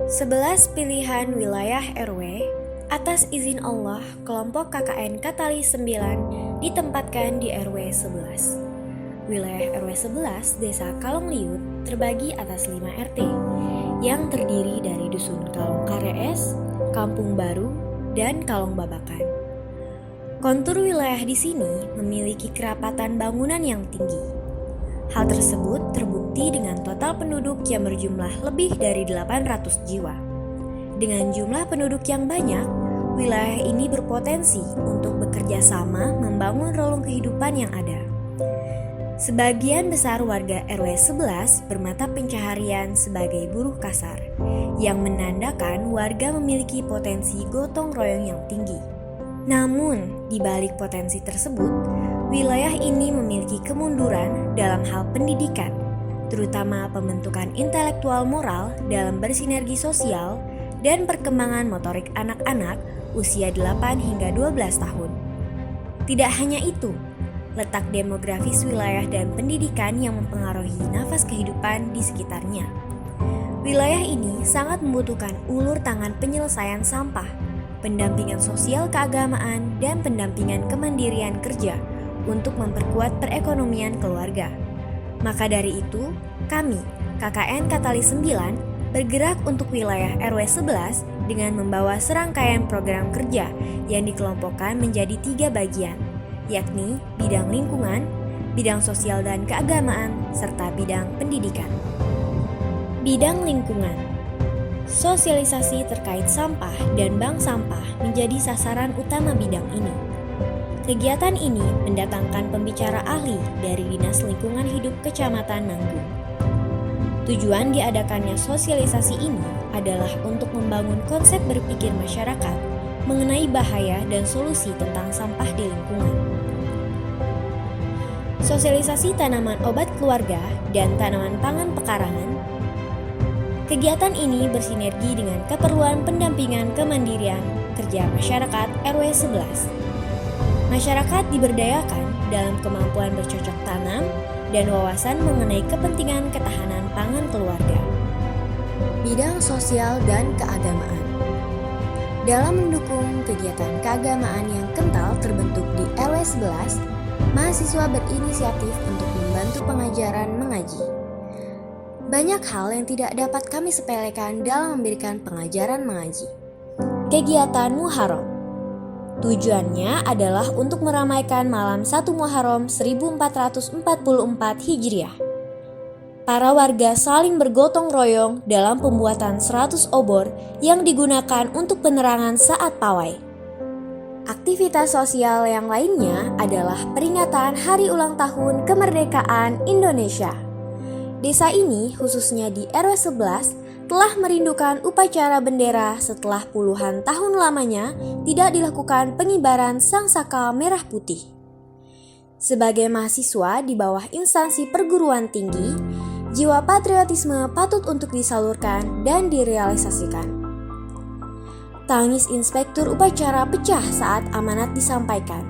11 pilihan wilayah RW atas izin Allah kelompok KKN Katalis 9 ditempatkan di RW 11. Wilayah RW 11 Desa Kalongliut terbagi atas 5 RT yang terdiri dari Dusun Kalong Kares, Kampung Baru, dan Kalong Babakan. Kontur wilayah di sini memiliki kerapatan bangunan yang tinggi. Hal tersebut terbukti dengan total penduduk yang berjumlah lebih dari 800 jiwa. Dengan jumlah penduduk yang banyak, wilayah ini berpotensi untuk bekerja sama membangun relung kehidupan yang ada. Sebagian besar warga RW 11 bermata pencaharian sebagai buruh kasar, yang menandakan warga memiliki potensi gotong royong yang tinggi. Namun, di balik potensi tersebut, wilayah ini memiliki kemunduran dalam hal pendidikan, terutama pembentukan intelektual moral dalam bersinergi sosial dan perkembangan motorik anak-anak usia 8 hingga 12 tahun. Tidak hanya itu, letak demografis wilayah dan pendidikan yang mempengaruhi nafas kehidupan di sekitarnya. Wilayah ini sangat membutuhkan ulur tangan penyelesaian sampah, pendampingan sosial keagamaan, dan pendampingan kemandirian kerja untuk memperkuat perekonomian keluarga. Maka dari itu, kami, KKN Katalis 9, bergerak untuk wilayah RW 11 dengan membawa serangkaian program kerja yang dikelompokkan menjadi 3 bagian, yakni bidang lingkungan, bidang sosial dan keagamaan, serta bidang pendidikan. Bidang lingkungan. Sosialisasi terkait sampah dan bank sampah menjadi sasaran utama bidang ini. Kegiatan ini mendatangkan pembicara ahli dari Dinas Lingkungan Hidup Kecamatan Nanggung. Tujuan diadakannya sosialisasi ini adalah untuk membangun konsep berpikir masyarakat mengenai bahaya dan solusi tentang sampah di lingkungan. Sosialisasi tanaman obat keluarga dan tanaman pangan pekarangan. Kegiatan ini bersinergi dengan keperluan pendampingan kemandirian kerja masyarakat RW 11. Masyarakat diberdayakan dalam kemampuan bercocok tanam dan wawasan mengenai kepentingan ketahanan pangan keluarga. Bidang sosial dan keagamaan. Dalam mendukung kegiatan keagamaan yang kental terbentuk di RW 11, mahasiswa berinisiatif untuk membantu pengajaran mengaji. Banyak hal yang tidak dapat kami sepelekan dalam memberikan pengajaran mengaji. Kegiatan Muharram. Tujuannya adalah untuk meramaikan malam 1 Muharram 1444 Hijriah. Para warga saling bergotong royong dalam pembuatan 100 obor yang digunakan untuk penerangan saat pawai. Aktivitas sosial yang lainnya adalah peringatan Hari Ulang Tahun Kemerdekaan Indonesia. Desa ini, khususnya di RW 11, telah merindukan upacara bendera setelah puluhan tahun lamanya tidak dilakukan pengibaran sangsaka merah putih. Sebagai mahasiswa di bawah instansi perguruan tinggi, jiwa patriotisme patut untuk disalurkan dan direalisasikan. Tangis inspektur upacara pecah saat amanat disampaikan.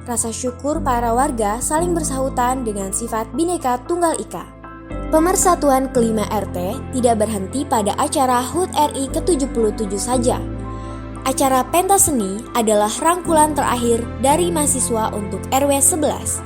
Rasa syukur para warga saling bersahutan dengan sifat Bhinneka Tunggal Ika. Pemersatuan kelima RT tidak berhenti pada acara HUT RI ke-77 saja. Acara pentas seni adalah rangkulan terakhir dari mahasiswa untuk RW 11.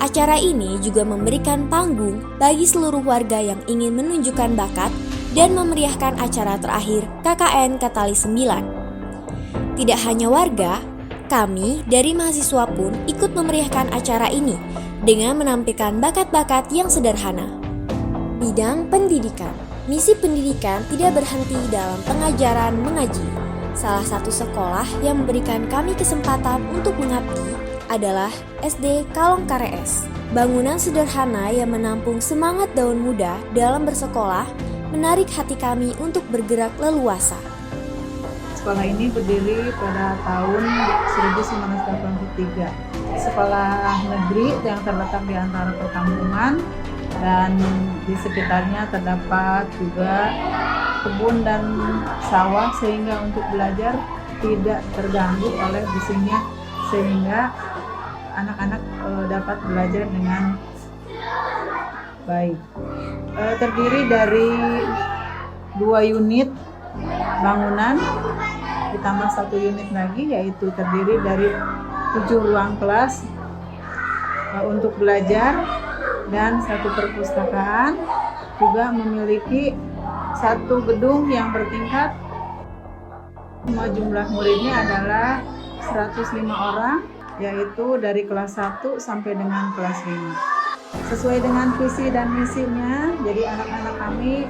Acara ini juga memberikan panggung bagi seluruh warga yang ingin menunjukkan bakat dan memeriahkan acara terakhir KKN Katalis 9. Tidak hanya warga, kami dari mahasiswa pun ikut memeriahkan acara ini dengan menampilkan bakat-bakat yang sederhana. Bidang pendidikan. Misi pendidikan tidak berhenti dalam pengajaran mengaji. Salah satu sekolah yang memberikan kami kesempatan untuk mengabdi adalah SD Kalong Kares. Bangunan sederhana yang menampung semangat daun muda dalam bersekolah menarik hati kami untuk bergerak leluasa. Sekolah ini berdiri pada tahun 1983. Sekolah negeri yang terletak di antara perkampungan dan di sekitarnya terdapat juga kebun dan sawah sehingga untuk belajar tidak terganggu oleh bisingnya, sehingga anak-anak dapat belajar dengan baik. Terdiri dari 2 unit bangunan ditambah 1 unit lagi, yaitu terdiri dari 7 ruang kelas untuk belajar dan 1 perpustakaan. Juga memiliki 1 gedung yang bertingkat. Semua jumlah muridnya adalah 105 orang, yaitu dari kelas 1 sampai dengan kelas 5. Sesuai dengan visi dan misinya, jadi anak-anak kami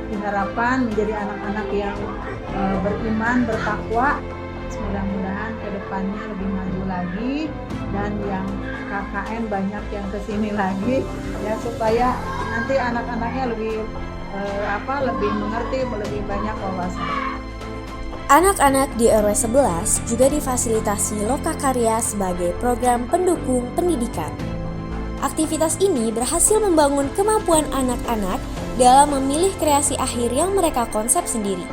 diharapkan menjadi anak-anak yang beriman, bertakwa. Mudah-mudahan ke depannya lebih maju lagi, dan yang KKN banyak yang kesini lagi, ya, supaya nanti anak-anaknya lebih mengerti, lebih banyak wawasan. Anak-anak di RW 11 juga difasilitasi Lokakarya sebagai program pendukung pendidikan. Aktivitas ini berhasil membangun kemampuan anak-anak dalam memilih kreasi akhir yang mereka konsep sendiri.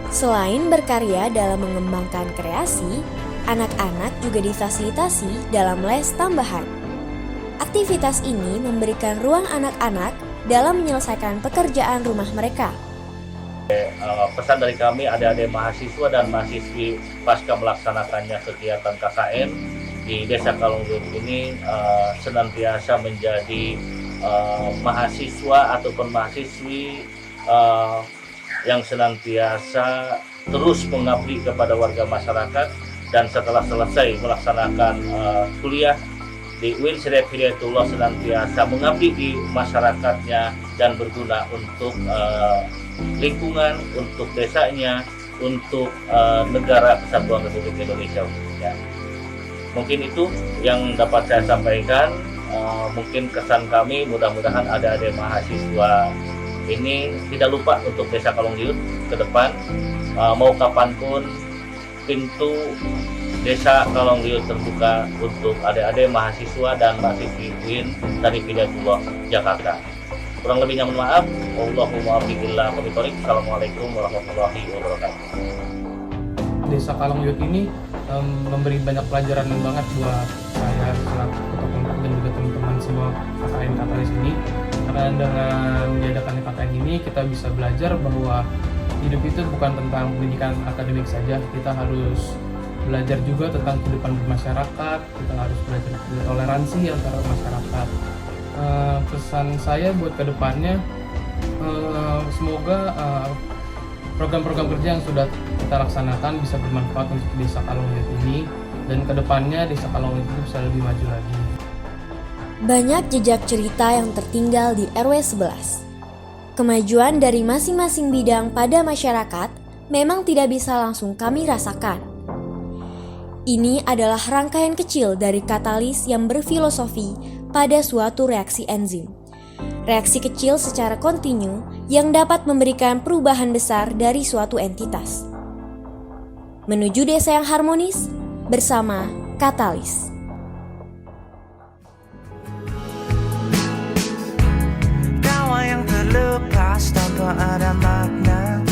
Selain berkarya dalam mengembangkan kreasi, anak-anak juga difasilitasi dalam les tambahan. Aktivitas ini memberikan ruang anak-anak dalam menyelesaikan pekerjaan rumah mereka. Pesan dari kami adik-adik mahasiswa dan mahasiswi pasca melaksanakannya kegiatan KKN di Desa Kalongliut ini senantiasa menjadi mahasiswa ataupun mahasiswi yang senantiasa terus mengabdi kepada warga masyarakat, dan setelah selesai melaksanakan kuliah di UIN Syariat Hidayatullah senantiasa mengabdi di masyarakatnya dan berguna untuk lingkungan, untuk desanya, untuk negara kesatuan Republik Indonesia khususnya. Mungkin itu yang dapat saya sampaikan. Mungkin kesan kami, mudah-mudahan adik-adik mahasiswa ini tidak lupa untuk Desa Kalongliut ke depan. Mau kapanpun pintu Desa Kalongliut terbuka untuk adik-adik mahasiswa dan mahasiswi UIN dari Hidayatullah Jakarta. Kurang lebihnya mohon maaf. Allahumma biqillah wa bitorik. Assalamualaikum warahmatullahi wabarakatuh. Desa Kalongliut ini memberi banyak pelajaran banget buat saya selaku ketua kelompok dan juga teman-teman semua KKN Katalis ini. Karena dengan diadakannya KKN ini kita bisa belajar bahwa hidup itu bukan tentang pendidikan akademik saja. Kita harus belajar juga tentang kehidupan bermasyarakat. Kita harus belajar toleransi antara masyarakat. Pesan saya buat kedepannya, semoga program-program kerja yang sudah kita laksanakan bisa bermanfaat untuk Desa Kalongliut ini, dan kedepannya Desa Kalongliut itu bisa lebih maju lagi. Banyak jejak cerita yang tertinggal di RW 11. Kemajuan dari masing-masing bidang pada masyarakat memang tidak bisa langsung kami rasakan. Ini adalah rangkaian kecil dari katalis yang berfilosofi pada suatu reaksi enzim. Reaksi kecil secara kontinu yang dapat memberikan perubahan besar dari suatu entitas. Menuju desa yang harmonis bersama Katalis. Tawa yang terlepas tanpa ada makna,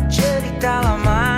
cerita lama